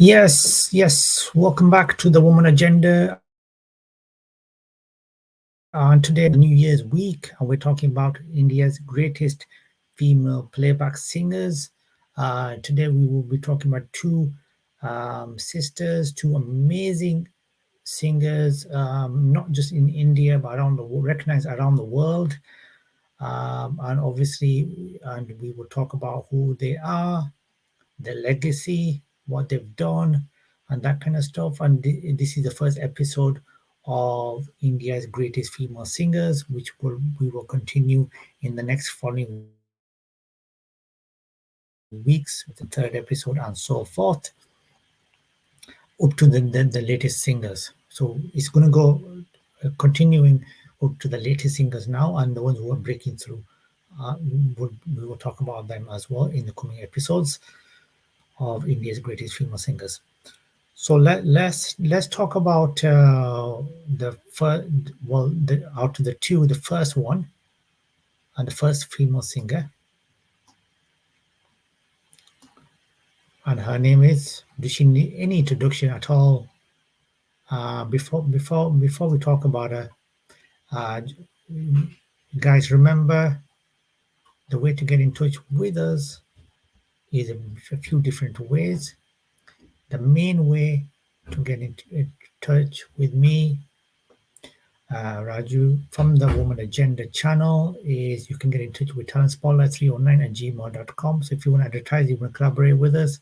Yes. Welcome back to the Woman Agenda. And today is the New Year's week, and we're talking about India's greatest female playback singers. Today we will be talking about two sisters, two amazing singers, not just in India but around the world, recognized around the world. And obviously, and we will talk about who they are, their legacy, what they've done, and that kind of stuff. And this is the first episode of India's greatest female singers, which we will continue in the next following weeks with the third episode and so forth, up to the latest singers. So it's going to go continuing up to the latest singers now, and the ones who are breaking through. We will talk about them as well in the coming episodes of India's greatest female singers. So let's talk about the first. Well, out of the two, the first one and the first female singer, and her name is. Does she need any introduction at all? Before we talk about her, uh, guys, remember the way to get in touch with us is a few different ways. The main way to get in touch with me, Raju, from the Woman Agenda channel is you can get in touch with talentspotlight309@gmail.com. So if you want to advertise, you want to collaborate with us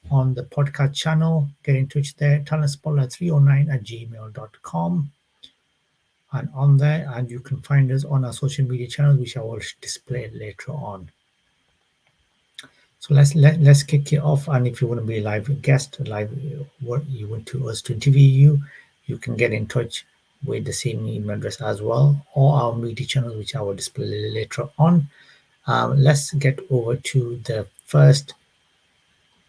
on the podcast channel, get in touch there, talentspotlight309@gmail.com. And on there, and you can find us on our social media channels, which I will display later on. So let's kick it off. And if you want to be a live guest, live what you want to us to interview you, you can get in touch with the same email address as well, or our media channels, which I will display later on. Let's get over to the first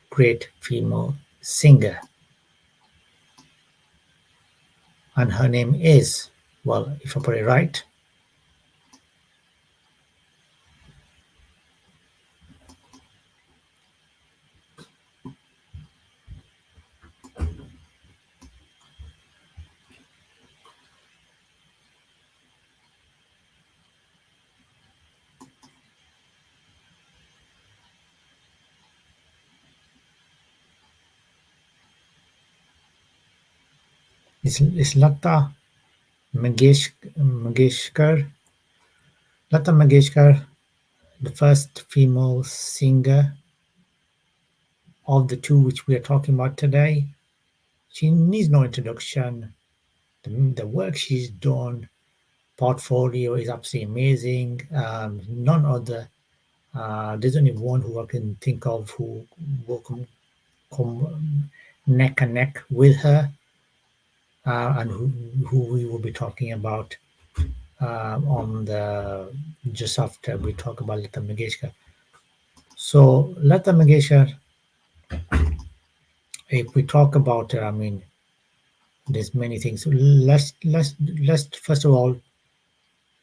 great female singer, and her name is, well, if I put it right, it's Mangeshkar, Lata Mangeshkar, the first female singer of the two which we are talking about today. She needs no introduction. The work she's done, portfolio is absolutely amazing. None other. There's only one who I can think of who will come neck and neck with her, and who we will be talking about on the just after we talk about Lata Mangeshkar. So Lata Mangeshkar, if we talk about her, I mean, there's many things. So let's first of all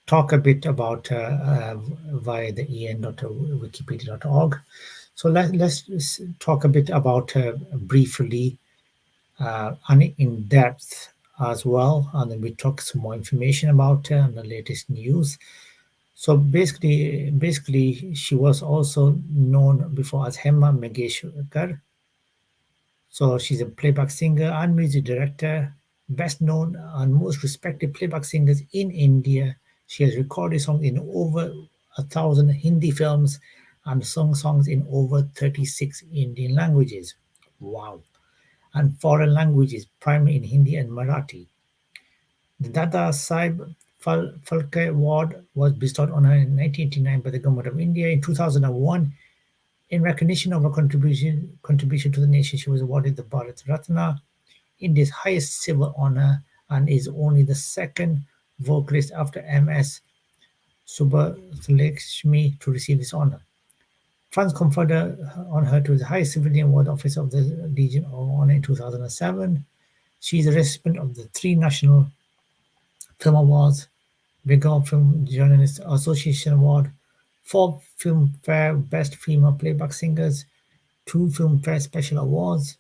talk a bit about via the en.wikipedia.org. So let's talk a bit about briefly and in depth as well, and then we talk some more information about and the latest news. So basically, she was also known before as Hema Mangeshkar. So she's a playback singer and music director, best known and most respected playback singers in India. She has recorded songs in over 1,000 Hindi films and sung songs in over 36 Indian languages. Wow. And foreign languages, primarily in Hindi and Marathi. The Dada Sahib Phalke Award was bestowed on her in 1989 by the Government of India. In 2001, in recognition of her contribution to the nation, she was awarded the Bharat Ratna, India's highest civil honor, and is only the second vocalist after M.S. Subbulakshmi to receive this honor. France conferred on her to the highest civilian award, Office of the Legion of Honor, in 2007. She is a recipient of the three National Film Awards, Bengal Film Journalists Association Award, four Filmfare Best Female Playback Singers, two Filmfare Special Awards,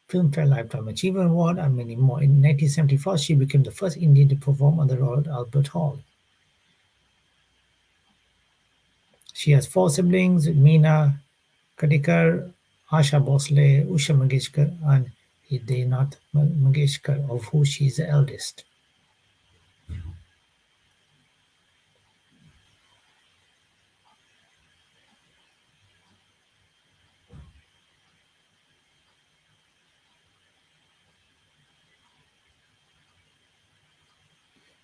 Filmfare Lifetime Achievement Award, and many more. In 1974, she became the first Indian to perform on the Royal Albert Hall. She has four siblings: Meena Kadikar, Asha Bhosle, Usha Mangeshkar, and Hidaynath Mangeshkar, of whom she is the eldest.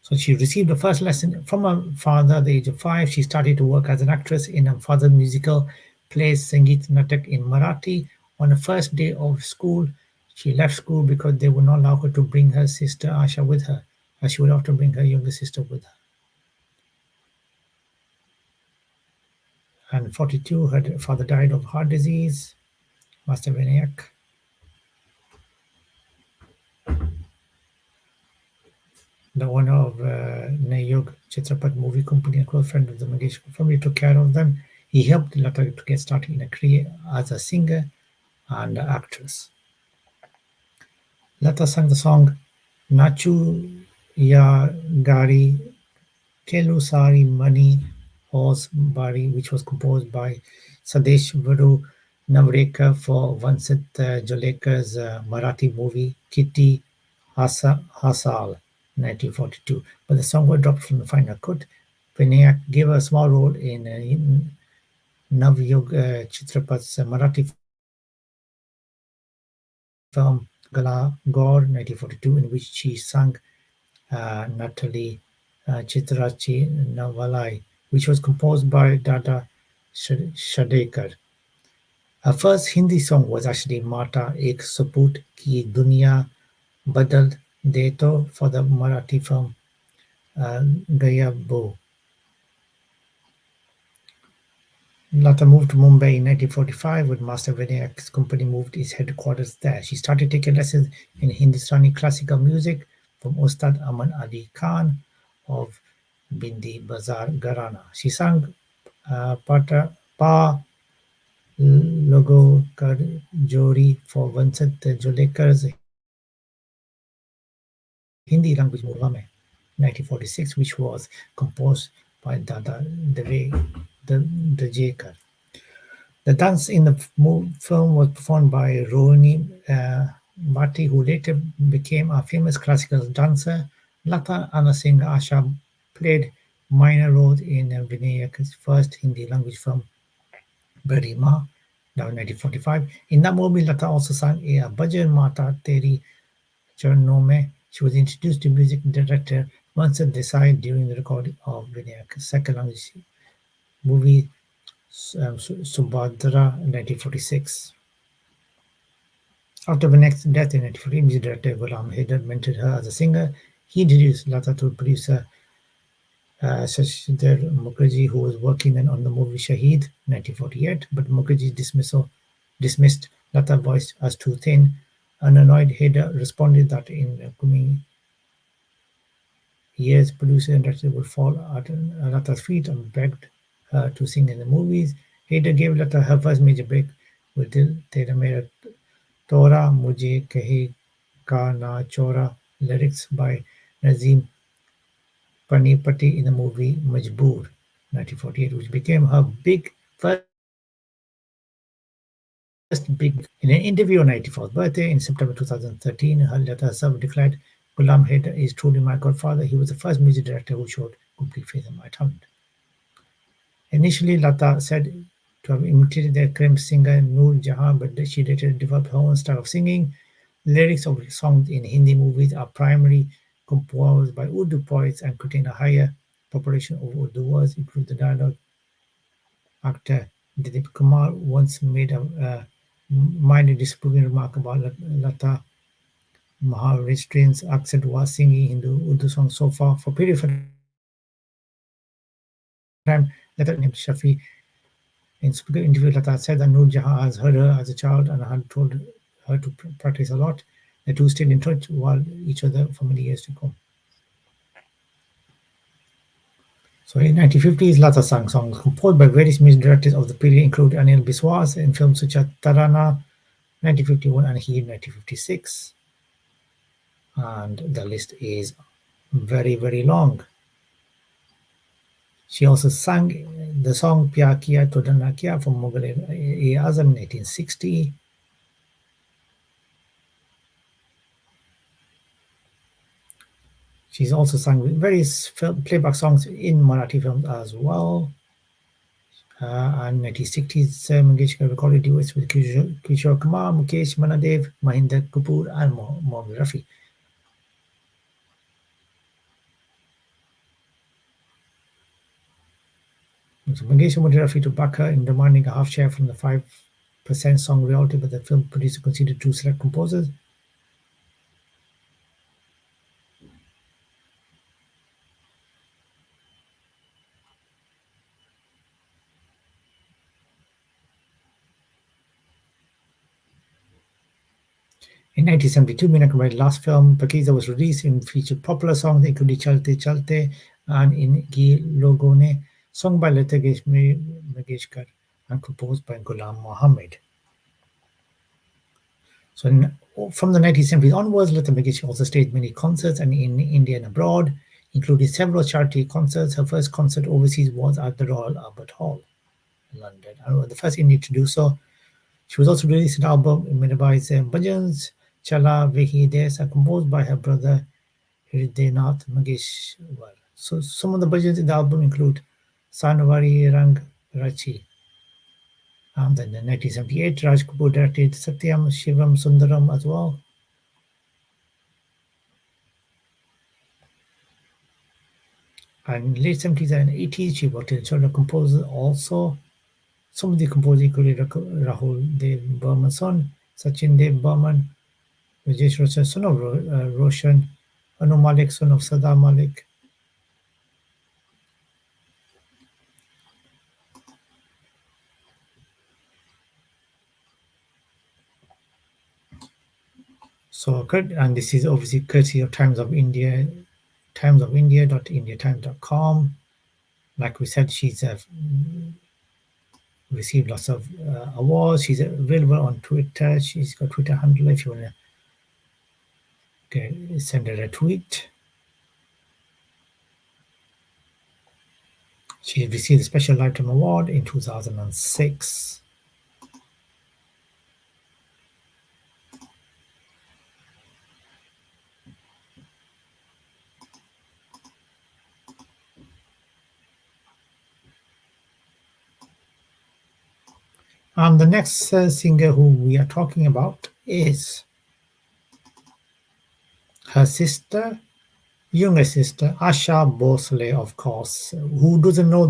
So she received the first lesson from her father at the age of 5. She started to work as an actress in her father's musical plays Sangeet Natak in Marathi. On the first day of school, she left school because they would not allow her to bring her sister Asha with her, as she would have to bring her younger sister with her. And 42, her father died of heart disease, Master Vinayak. The owner of Nayog Chitrapat movie company, a close friend of the Mangeshkar family, took care of them. He helped Lata to get started in a career as a singer and actress. Lata sang the song Nachu Ya Gari Kelusari Mani Horse Bari, which was composed by Sadesh Varu Navrekar for Vincent Jolekar's Marathi movie Kitty Hasal, 1942. But the song was dropped from the final cut. Vinayak gave a small role in Navyug Chitrapat's Marathi film Gala Gaur, 1942, in which she sang Natalie Chitrachi Navalai, which was composed by Dada Shadekar. Her first Hindi song was actually Mata Ek Saput Ki Duniya Badal Deto for the Marathi film Gaya Bo. Lata moved to Mumbai in 1945 when Master Vinayak's company moved its headquarters there. She started taking lessons in Hindustani classical music from Ustad Aman Ali Khan of Bindi Bazar Gharana. She sang Pata Pa Logo Kar Jori for Vincent Jolekar's Hindi language movie Rame, 1946, which was composed by Dada Dejekar. The dance in the film was performed by Rohini Bhatti, who later became a famous classical dancer. Lata and the singer Asha played minor roles in Vinayak's first Hindi language film, Badi Ma, that was 1945. In that movie, Lata also sang a Bhajan Mata Teri Charanon Mein. She was introduced to music director Mansur Desai during the recording of Vinayak's second language movie Subhadra, 1946. After Vinayak's death in 1940, music director Ghulam Haider mentored her as a singer. He introduced Lata to producer Shashidhar Mukherjee, who was working then on the movie Shaheed, 1948, but Mukherjee dismissed Lata's voice as too thin. An annoyed Haider responded that in coming years, producer and director would fall at Lata's feet and begged her to sing in the movies. Haider gave Lata her first major break with Dil Tera Mera Tora Mujhe Kahega Na Chora, lyrics by Nazim Panipati in the movie Majboor, 1948, which became her first big break. In an interview on her 94th birthday in September 2013, her Lata herself declared, Ghulam Haider is truly my godfather. He was the first music director who showed complete faith in my talent. Initially, Lata said to have imitated the acclaimed singer Noor Jahan, but she later developed her own style of singing. Lyrics of songs in Hindi movies are primarily composed by Urdu poets and contain a higher proportion of Urdu words, including the dialogue. Actor Dilip Kumar once made a minor disapproving remark about Lata Maharashtrian's accent while singing Hindu Urdu songs so far. For a period of time, Lata named Shafi. In speaker interview, Lata said that Noor Jahan has heard her as a child and had told her to practice a lot. The two stayed in touch while each other for many years to come. So in 1950s, Lata sang songs composed by various music directors of the period, including Anil Biswas in films such as Tarana, 1951, and he in 1956. And the list is very, very long. She also sang the song Pya Kiya To Na Kiya from Mughal-e-Azam in 1860. She's also sung various playback songs in Marathi films as well. And 1960s, Mangeshkar recorded duets with Kishore Kumar, Mukesh Manadev, Mahinder Kapoor, and Mohammed Rafi. So Mangeshkar wanted Rafi to back her in demanding a half share from the 5% song royalty, but the film producer considered to select composers. In 1972, Meena Kumar's last film, Pakiza, was released and featured popular songs including Chalte Chalte and In Gi Logo Ne, sung by Lata Mangeshkar and composed by Ghulam Mohammed. So from the 1970s onwards, Lata Mangeshkar also staged many concerts and in India and abroad, including several charity concerts. Her first concert overseas was at the Royal Albert Hall, London, and was the first Indian to do so. She was also released an album Mirabai Bhajans, Chala Vehi Desa, composed by her brother Hridayanath Mangeshwar. So some of the bhajans in the album include Sanwari Rang Rachi. And then in 1978, Raj Kapoor directed Satyam Shivam Sundaram as well. And in late 70s and 80s, she worked in children composers also. Some of the composers included Rahul Dev Burman's son, Sachin Dev Burman, Rajesh Roshan, son of Roshan, Anu Malik, son of Sada Malik. So, and this is obviously courtesy of Times of India, timesofIndia.indiatimes.com. Like we said, she's received lots of awards. She's available on Twitter. She's got Twitter handle if you want to send her a tweet. She received a Special Lifetime Award in 2006. The next singer who we are talking about is her sister, younger sister, Asha Bhosle, of course. Who doesn't know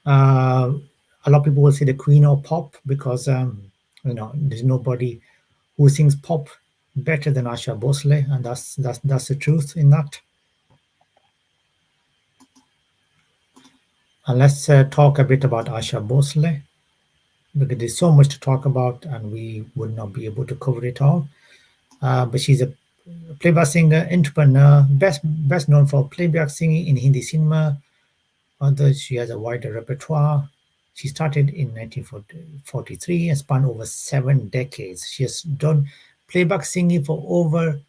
a lot of people will say the queen of pop because there's nobody who sings pop better than Asha Bhosle, and that's the truth in that. And let's talk a bit about Asha Bhosle because there's so much to talk about, and we would not be able to cover it all. But she's a playback singer, entrepreneur, best known for playback singing in Hindi cinema. Although she has a wider repertoire. She started in 1943 and spanned over 7 decades. She has done playback singing for over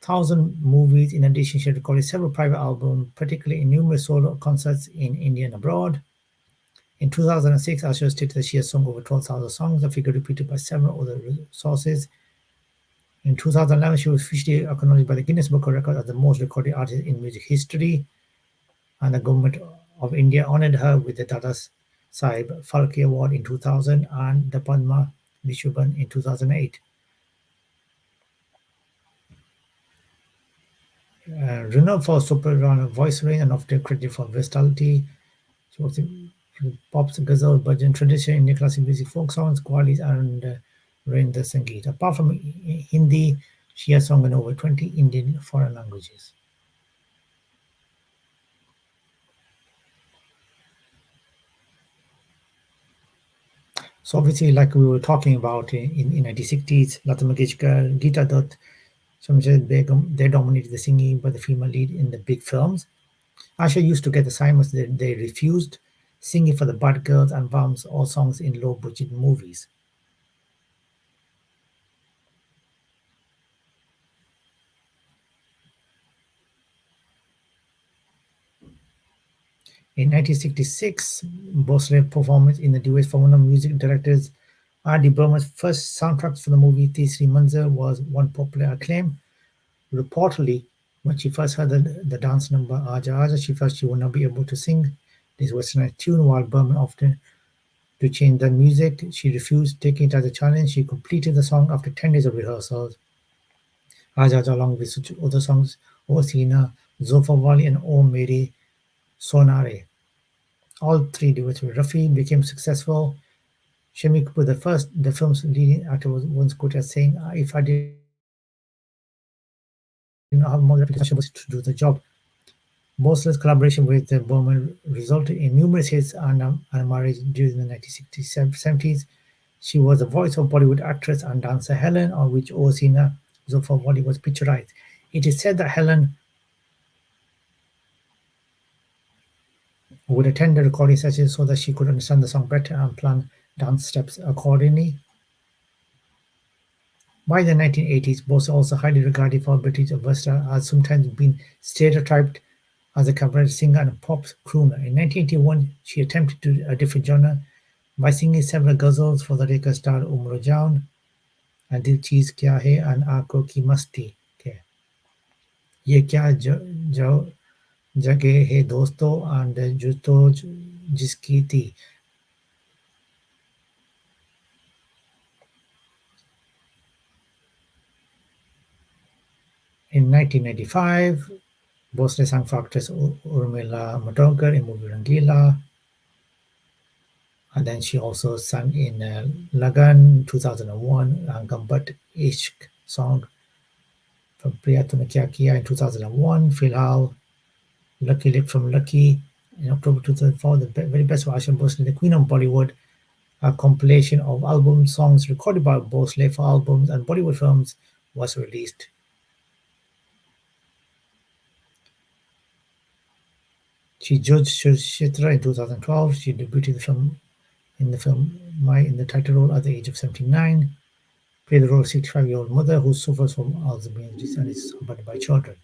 1,000 movies. In addition, she recorded several private albums, particularly in numerous solo concerts in India and abroad. In 2006, Asha stated that she has sung over 12,000 songs, a figure repeated by several other sources. In 2011, she was officially acknowledged by the Guinness Book of Records as the most recorded artist in music history, and the government of India honored her with the Dada Saheb Phalke Award in 2000 and the Padma Vishubhan in 2008. Renowned for soprano voice range and often credited for versatility, she works in pop, ghazal, bhajan, traditional Indian classical music, folk songs, qawwalis, and Raindra Sangeet. Apart from Hindi, she has sung in over 20 Indian foreign languages. So obviously, like we were talking about in 1960s, Lata Mangeshkar, Geeta Dutt, Shamshed Begum, they dominated the singing by the female lead in the big films. Asha used to get assignments that they refused, singing for the Bad Girls and Vams, all songs in low-budget movies. In 1966, Bosle's performance in the duet for one of music directors R.D. Burman's first soundtracks for the movie Tisri Manzar was won popular acclaim. Reportedly, when she first heard the dance number Aja Aja, she felt she would not be able to sing this westernized tune, while Burman often to change the music. She refused, taking it as a challenge. She completed the song after 10 days of rehearsals. Aja Aja, along with other songs, O Sina, Zofa Wali, and O Meri Sonare. All three duets with Rafi became successful. Shami Kapoor, the film's leading actor, was once quoted as saying, "If I did not have more reputation, I should to do the job." Bosler's collaboration with Bowman resulted in numerous hits and a marriage during the 1960s-70s. She was the voice of Bollywood actress and dancer Helen, on which Osina Zulfa Wali was picturized. It is said that Helen would attend the recording sessions so that she could understand the song better and plan dance steps accordingly. By the 1980s, Bose, also highly regarded for ability to versatile, has sometimes been stereotyped as a cabaret singer and a pop crooner. In 1981, she attempted to a different genre by singing several ghazals for the Reka star Umro Jaun and Dil Cheez Kya Hai and Aankhon Ki Masti के ये क्या जगह है दोस्तों and जुतो जिसकी थी. In 1995, Bose sang for actress Urmila Matondkar in movie Rangila, and then she also sang in Lagan 2001, Gambat Ishq song from Priya Tune Kya Kiya in 2001, Filhal, Lucky Lip from Lucky in October 2004, the very best of Asha Bhosle, the Queen of Bollywood, a compilation of album songs recorded by Bhosle for albums and Bollywood films was released. She judged Chitra in 2012. She debuted in the film My in the title role at the age of 79. Played the role of 65-year-old mother who suffers from Alzheimer's disease and is surrounded by children.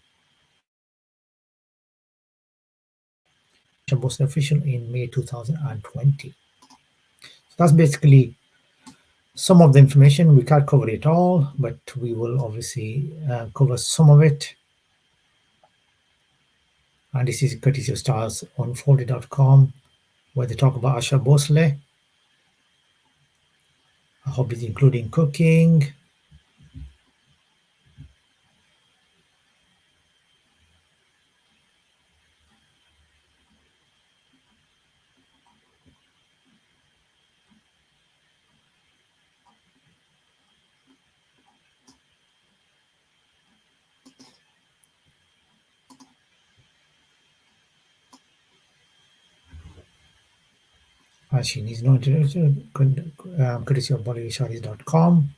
Asha Bhosle official in May 2020. So that's basically some of the information. We can't cover it all, but we will obviously cover some of it. And this is courtesy of starsunfolded.com, where they talk about Asha Bhosle, hobbies including cooking, and she needs no introduction, courtesy of BollySharis.com.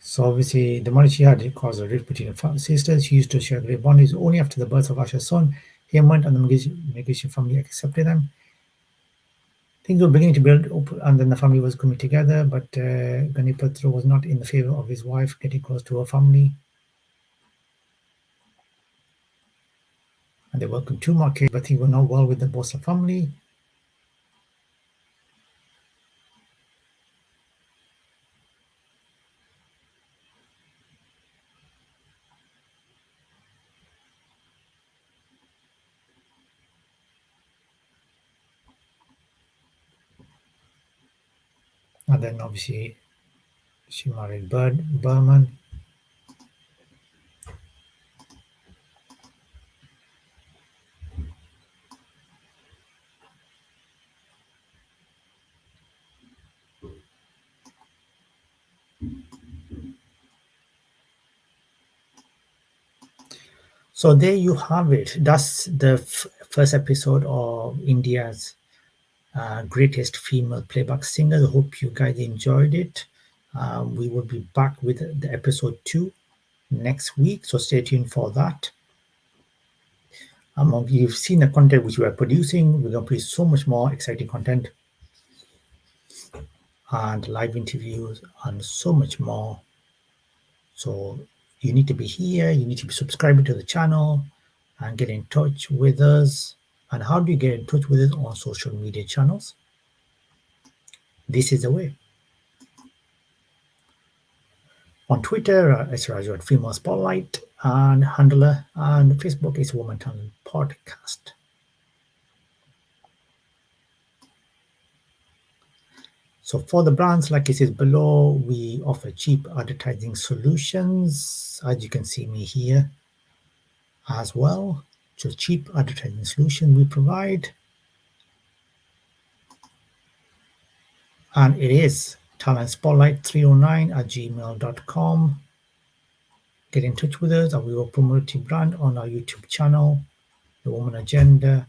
So obviously, the money she had caused a rift between her sisters. She used to share great bondings only after the birth of Asha's son, Hemant, and the Meghish family accepted them. Things were beginning to build up, and then the family was coming together, but Ganipatra was not in the favor of his wife getting close to her family. And they welcomed two more kids, but things were not well with the Bosa family. And then obviously she married Burman. So there you have it. That's the first episode of India's greatest female playback singers. I hope you guys enjoyed it. We will be back with the episode 2 next week, so stay tuned for that. You've seen the content which we are producing. We're going to produce so much more exciting content and live interviews and so much more. So you need to be here, you need to be subscribing to the channel and get in touch with us. And how do you get in touch with us? On social media channels? This is the way. On Twitter, it's Raju at Female Spotlight, and handler, and Facebook is Woman Talent Podcast. So for the brands, like it says below, we offer cheap advertising solutions, as you can see me here as well. So cheap advertising solution we provide. And it is talentspotlight309@gmail.com. Get in touch with us, and we will promote your brand on our YouTube channel, The Woman Agenda,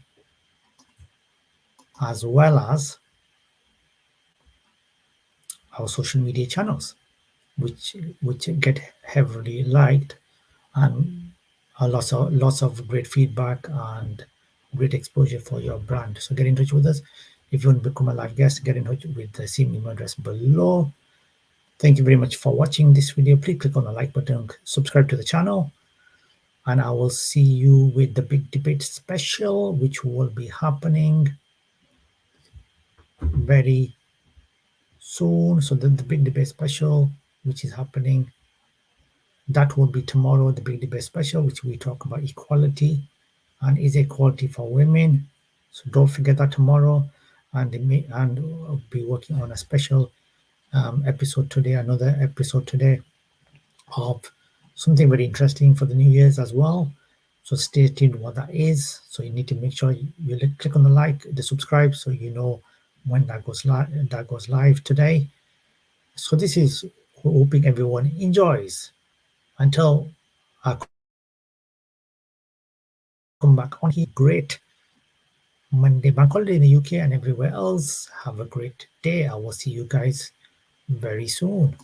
as well as our social media channels, which get heavily liked, and lots of great feedback and great exposure for your brand. So get in touch with us. If you want to become a live guest, get in touch with the same email address below. Thank you very much for watching this video. Please click on the like button, subscribe to the channel, and I will see you with the big debate special, which will be happening very soon. So the big debate special, which is happening, that will be tomorrow, the big debate special, which we talk about equality and is equality for women. So don't forget that tomorrow, and I'll be working on a special episode today, another episode today of something very interesting for the New Year's as well. So stay tuned what that is. So you need to make sure you click on the like, the subscribe, so you know when that goes live today. So this is hoping everyone enjoys. Until I come back on here, great Monday bank holiday in the UK and everywhere else. Have a great day. I will see you guys very soon.